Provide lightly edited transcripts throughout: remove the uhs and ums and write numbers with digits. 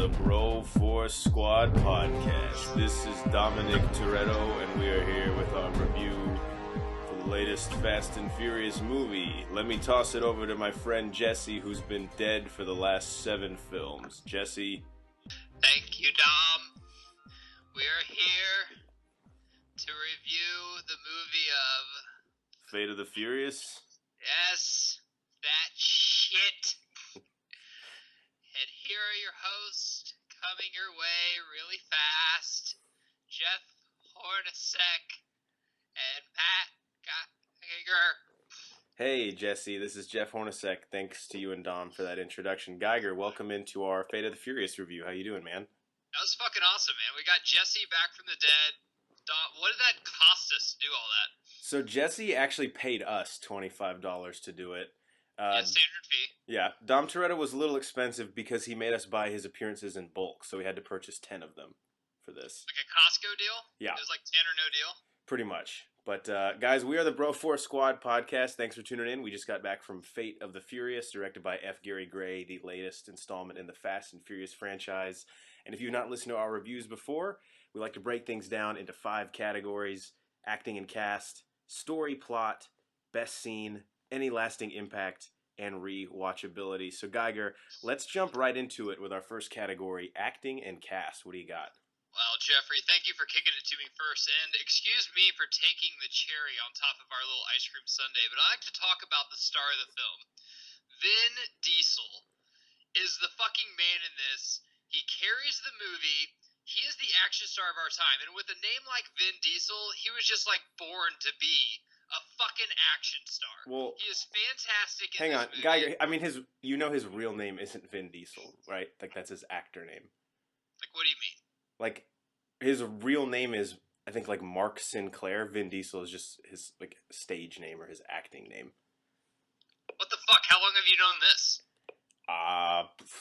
the Bro Force Squad podcast. This is Dominic Toretto, and we are here with our review for the latest Fast and Furious movie. Let me toss it over to my friend Jesse, who's been dead for the last 7 films. Jesse. Thank you, Dom. We are here to review the movie of... Fate of the Furious? Yes, that shit. And here are your hosts, coming your way really fast, Jeff Hornacek and Matt Geiger. Hey, Jesse, this is Jeff Hornacek. Thanks to you and Dom for that introduction. Geiger, welcome into our Fate of the Furious review. How you doing, man? That was fucking awesome, man. We got Jesse back from the dead. Dom, what did that cost us to do all that? So Jesse actually paid us $25 to do it. Standard fee. Yeah, Dom Toretto was a little expensive because he made us buy his appearances in bulk, so we had to purchase 10 of them for this. Like a Costco deal? Yeah. It was like 10 or no deal? Pretty much. But guys, we are the Bro Force Squad podcast. Thanks for tuning in. We just got back from Fate of the Furious, directed by F. Gary Gray, the latest installment in the Fast and Furious franchise. And if you've not listened to our reviews before, we like to break things down into 5 categories: acting and cast, story, plot, best scene, any lasting impact, and rewatchability. So Geiger, let's jump right into it with our first category, acting and cast. What do you got? Well, Jeffrey, thank you for kicking it to me first, and excuse me for taking the cherry on top of our little ice cream sundae, but I like to talk about the star of the film. Vin Diesel is the fucking man in this. He carries the movie. He is the action star of our time, and with a name like Vin Diesel, he was just like born to be a fucking action star. Well, he is fantastic in hang this on, movie. Geiger, I mean, his real name isn't Vin Diesel, right? Like, that's his actor name. Like, what do you mean? Like, his real name is, I think, like Mark Sinclair. Vin Diesel is just his, like, stage name or his acting name. What the fuck? How long have you known this?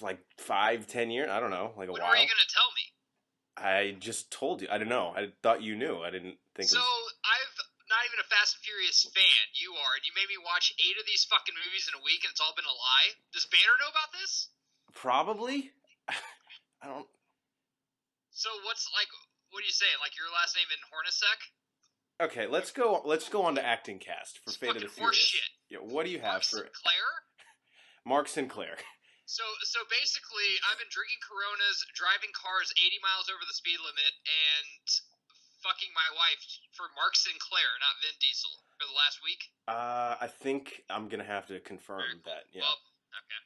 Like 5-10 years? I don't know, like a while. When were you going to tell me? I just told you. I don't know. I thought you knew. I didn't think So, I've not even a Fast and Furious fan. You are, and you made me watch 8 of these fucking movies in a week, and it's all been a lie. Does Banner know about this? Probably. I don't... So what are you saying? Like your last name in Hornacek? Okay, let's go on to acting cast for Fate of the Furious. Shit. Yeah, what do you have Mark for Sinclair? Mark Sinclair? So basically, I've been drinking Coronas, driving cars 80 miles over the speed limit, and fucking my wife for Mark Sinclair, not Vin Diesel, for the last week. I think I'm gonna have to confirm Cool. that. Yeah. Well, okay.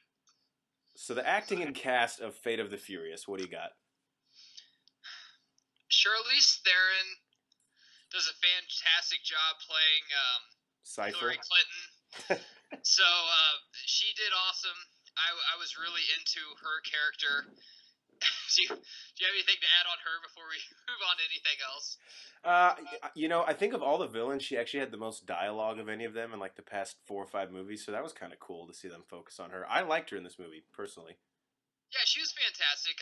So the acting and cast of Fate of the Furious. What do you got? Charlize Theron does a fantastic job playing Cypher. Hillary Clinton. So she did awesome. I was really into her character. Do you have anything to add on her before we move on to anything else? I think of all the villains, she actually had the most dialogue of any of them in like the past 4 or 5 movies, so that was kind of cool to see them focus on her. I liked her in this movie, personally. Yeah, she was fantastic.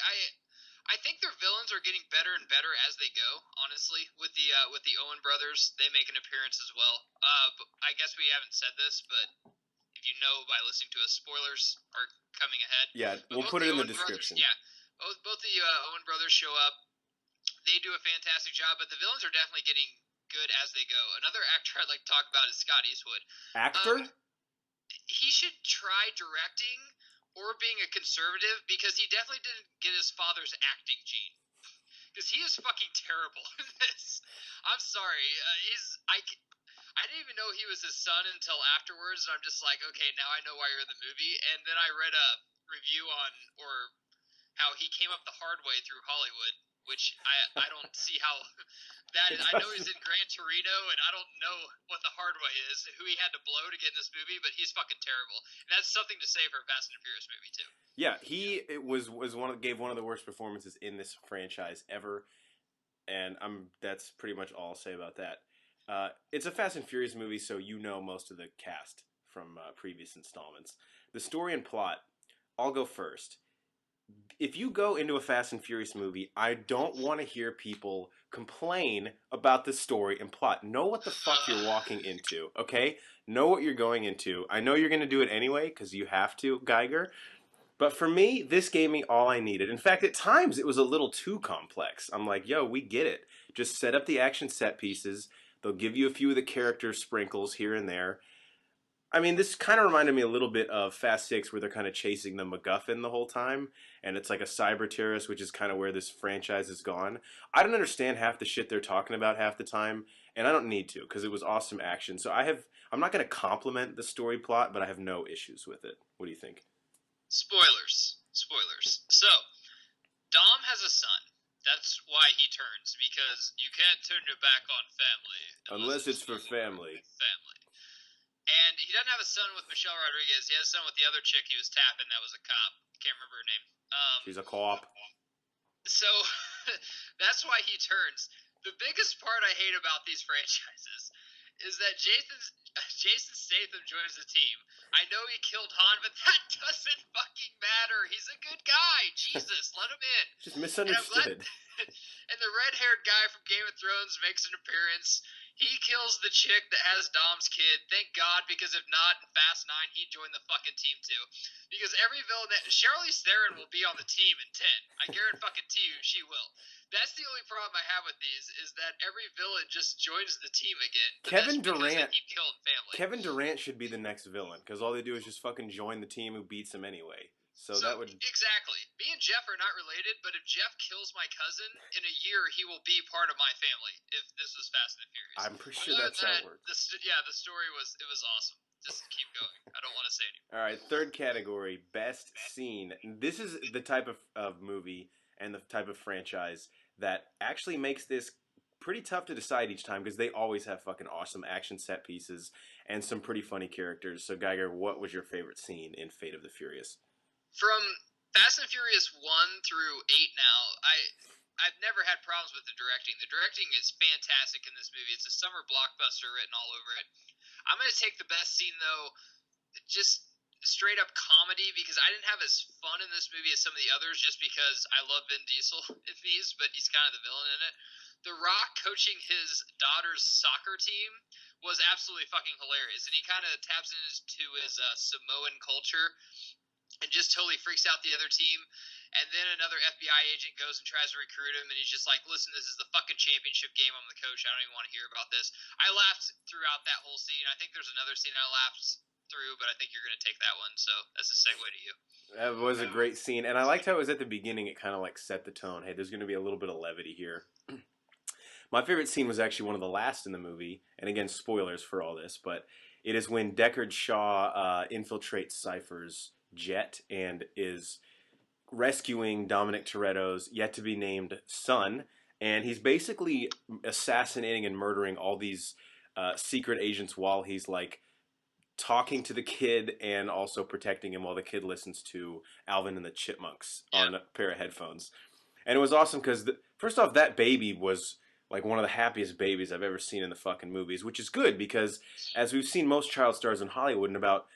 I think their villains are getting better and better as they go. Honestly, with the Owen brothers, they make an appearance as well. But I guess we haven't said this, but if you know by listening to us, spoilers are coming ahead. Yeah, we'll put it in the description. Both the Owen brothers show up. They do a fantastic job, but the villains are definitely getting good as they go. Another actor I'd like to talk about is Scott Eastwood. Actor? He should try directing or being a conservative, because he definitely didn't get his father's acting gene. Because he is fucking terrible in this. I'm sorry. I didn't even know he was his son until afterwards, and I'm just like, okay, now I know why you're in the movie. And then I read a review on how he came up the hard way through Hollywood, which I don't see how that is. I know he's in Gran Torino, and I don't know what the hard way is, who he had to blow to get in this movie, but he's fucking terrible. And that's something to say for a Fast and Furious movie too. Yeah, gave one of the worst performances in this franchise ever, and that's pretty much all I'll say about that. It's a Fast and Furious movie, so you know most of the cast from previous installments. The story and plot, I'll go first. If you go into a Fast and Furious movie, I don't want to hear people complain about the story and plot. Know what the fuck you're walking into, okay? Know what you're going into. I know you're going to do it anyway, because you have to, Geiger. But for me, this gave me all I needed. In fact, at times it was a little too complex. I'm like, yo, we get it. Just set up the action set pieces. They'll give you a few of the character sprinkles here and there. I mean, this kind of reminded me a little bit of Fast Six, where they're kind of chasing the MacGuffin the whole time, and it's like a cyber terrorist, which is kind of where this franchise has gone. I don't understand half the shit they're talking about half the time, and I don't need to because it was awesome action. So I'm not going to compliment the story plot, but I have no issues with it. What do you think? Spoilers. Spoilers. So, Dom has a son. That's why he turns, because you can't turn your back on family Unless it's for family. Family. And he doesn't have a son with Michelle Rodriguez. He has a son with the other chick he was tapping that was a cop. Can't remember her name. She's a co-op. So that's why he turns. The biggest part I hate about these franchises is that Jason Statham joins the team. I know he killed Han, but that doesn't fucking matter. He's a good guy. Jesus, let him in. Just misunderstood. And the red-haired guy from Game of Thrones makes an appearance. He kills the chick that has Dom's kid. Thank God, because if not, in Fast 9, he'd join the fucking team too. Because every villain Charlize Theron will be on the team in 10. I guarantee you she will. That's the only problem I have with these, is that every villain just joins the team again. Kevin Durant. He killed family. Kevin Durant should be the next villain, because all they do is just fucking join the team who beats him anyway. So that would... Exactly. Me and Jeff are not related, but if Jeff kills my cousin, in a year he will be part of my family, if this was Fast and the Furious. I'm pretty sure that's how it works. The story was awesome. Just keep going. I don't want to say anything. All right, third category, best scene. This is the type of movie and the type of franchise that actually makes this pretty tough to decide each time, because they always have fucking awesome action set pieces and some pretty funny characters. So Geiger, what was your favorite scene in Fate of the Furious? From Fast and Furious 1 through 8 now, I've never had problems with the directing. The directing is fantastic in this movie. It's a summer blockbuster written all over it. I'm going to take the best scene, though, just straight up comedy, because I didn't have as fun in this movie as some of the others, just because I love Vin Diesel in these, but he's kind of the villain in it. The Rock coaching his daughter's soccer team was absolutely fucking hilarious, and he kind of taps into his Samoan culture and just totally freaks out the other team. And then another FBI agent goes and tries to recruit him, and he's just like, listen, this is the fucking championship game. I'm the coach. I don't even want to hear about this. I laughed throughout that whole scene. I think there's another scene I laughed through, but I think you're going to take that one. So that's a segue to you. That was a great scene. And I liked how it was at the beginning. It kind of like set the tone. Hey, there's going to be a little bit of levity here. My favorite scene was actually one of the last in the movie. And again, spoilers for all this, but it is when Deckard Shaw infiltrates Cypher's jet and is rescuing Dominic Toretto's yet-to-be-named son, and he's basically assassinating and murdering all these secret agents while he's like talking to the kid and also protecting him while the kid listens to Alvin and the Chipmunks on a pair of headphones. And it was awesome because, first off, that baby was like one of the happiest babies I've ever seen in the fucking movies, which is good because, as we've seen most child stars in Hollywood, in about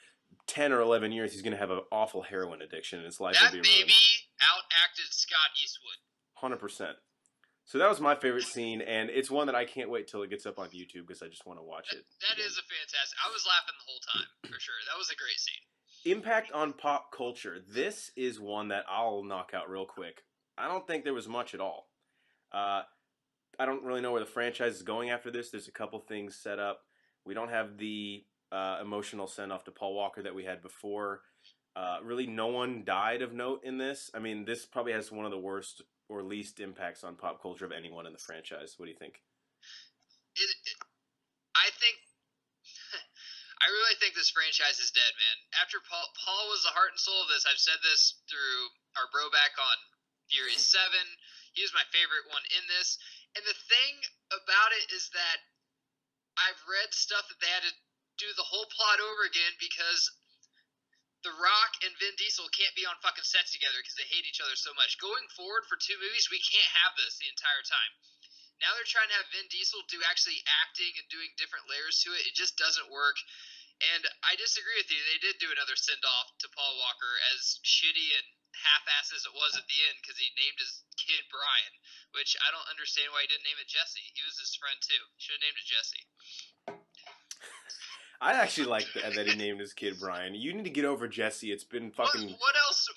10 or 11 years, he's going to have an awful heroin addiction and his life will be ruined. That baby outacted Scott Eastwood. 100%. So that was my favorite scene, and it's one that I can't wait till it gets up on YouTube because I just want to watch it. That is a fantastic... I was laughing the whole time, for sure. That was a great scene. Impact on pop culture. This is one that I'll knock out real quick. I don't think there was much at all. I don't really know where the franchise is going after this. There's a couple things set up. We don't have the emotional send-off to Paul Walker that we had before. Really, no one died of note in this. I mean, this probably has one of the worst or least impacts on pop culture of anyone in the franchise. What do you think? I really think this franchise is dead, man. After Paul was the heart and soul of this. I've said this through our bro back on Furious 7. He was my favorite one in this. And the thing about it is that I've read stuff that they had to do the whole plot over again because The Rock and Vin Diesel can't be on fucking sets together because they hate each other so much. Going forward for 2 movies, we can't have this the entire time. Now they're trying to have Vin Diesel do actually acting and doing different layers to it. It just doesn't work. And I disagree with you. They did do another send-off to Paul Walker, as shitty and half-assed as it was at the end, because he named his kid Brian, which I don't understand why he didn't name it Jesse. He was his friend, too. He should have named it Jesse. I actually like that he named his kid Brian. You need to get over Jesse. It's been fucking... What else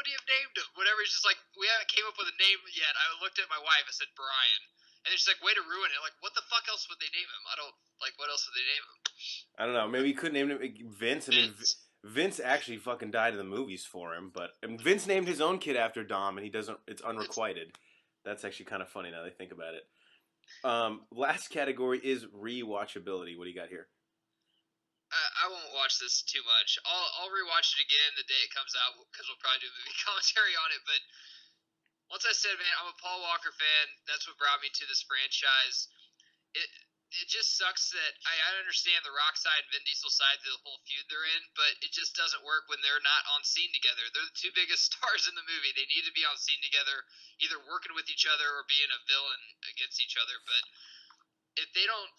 would he have named him? Whatever. He's just like, we haven't came up with a name yet. I looked at my wife. I said Brian, and she's like, way to ruin it. Like, what the fuck else would they name him? I don't like. What else would they name him? I don't know. Maybe he could name him Vince. I mean, Vince actually fucking died in the movies for him, but Vince named his own kid after Dom, and he doesn't. It's unrequited. That's actually kind of funny now that I think about it. Last category is rewatchability. What do you got here? I won't watch this too much. I'll rewatch it again the day it comes out because we'll probably do a movie commentary on it. But once I said, man, I'm a Paul Walker fan. That's what brought me to this franchise. It just sucks that I understand the Rock side and Vin Diesel side of the whole feud they're in, but it just doesn't work when they're not on scene together. They're the two biggest stars in the movie. They need to be on scene together, either working with each other or being a villain against each other. But if they don't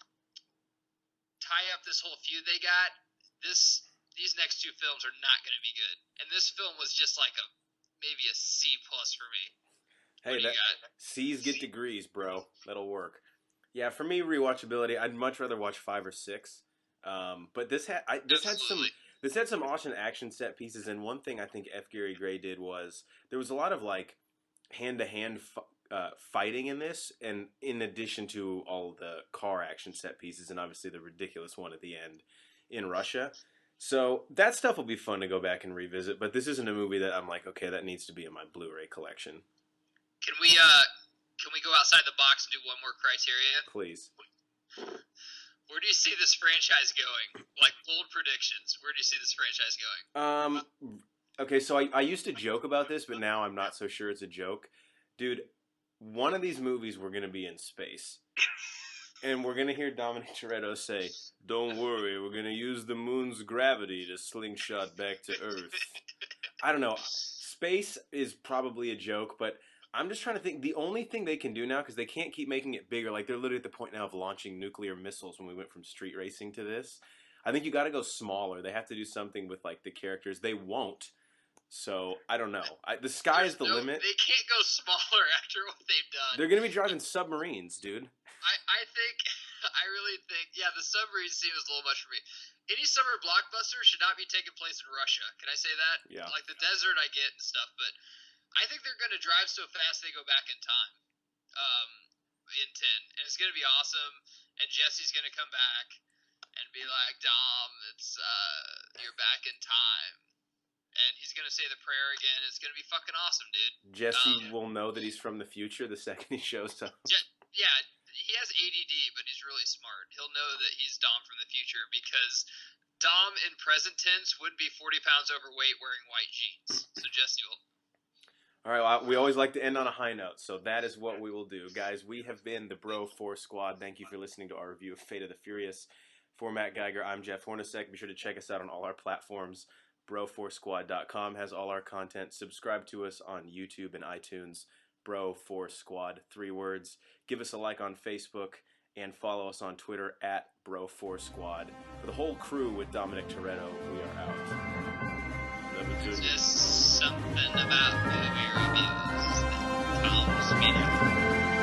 tie up this whole feud they got, these next two films are not going to be good. And this film was just like maybe a C+ for me. Hey, C's get degrees, bro. That'll work. Yeah, for me, rewatchability, I'd much rather watch 5 or 6. But this had some awesome action set pieces, and one thing I think F. Gary Gray did was there was a lot of like hand-to-hand fighting in this, and in addition to all the car action set pieces, and obviously the ridiculous one at the end in Russia. So that stuff will be fun to go back and revisit, but this isn't a movie that I'm like, okay, that needs to be in my Blu-ray collection. Can we go outside the box and do one more criteria? Please. Where do you see this franchise going? Like, bold predictions. Where do you see this franchise going? Okay, so I used to joke about this, but now I'm not so sure it's a joke. Dude, one of these movies we're going to be in space. And we're going to hear Dominic Toretto say, don't worry, we're going to use the moon's gravity to slingshot back to Earth. I don't know. Space is probably a joke, but I'm just trying to think. The only thing they can do now, because they can't keep making it bigger, like they're literally at the point now of launching nuclear missiles when we went from street racing to this. I think you got to go smaller. They have to do something with like the characters. They won't. So, I don't know. The sky is the limit. They can't go smaller after what they've done. They're going to be driving submarines, dude. I really think, yeah, the submarine scene was a little much for me. Any summer blockbuster should not be taking place in Russia. Can I say that? Yeah. Like the desert I get and stuff, but I think they're going to drive so fast they go back in time in 10. And it's going to be awesome. And Jesse's going to come back and be like, Dom, it's you're back in time. And he's going to say the prayer again. It's going to be fucking awesome, dude. Jesse will know that he's from the future the second he shows up. Yeah, he has ADD, but he's really smart. He'll know that he's Dom from the future because Dom in present tense would be 40 pounds overweight wearing white jeans. So Jesse will. All right, well, we always like to end on a high note, so that is what we will do. Guys, we have been the Bro Force Squad. Thank you for listening to our review of Fate of the Furious. For Matt Geiger, I'm Jeff Hornacek. Be sure to check us out on all our platforms. Broforcesquad.com has all our content. Subscribe to us on YouTube and iTunes. Bro Force Squad, 3 words. Give us a like on Facebook and follow us on Twitter at Bro Force Squad. For the whole crew with Dominic Toretto, we are out. Love you, too. Just something about movie reviews that Tom's media.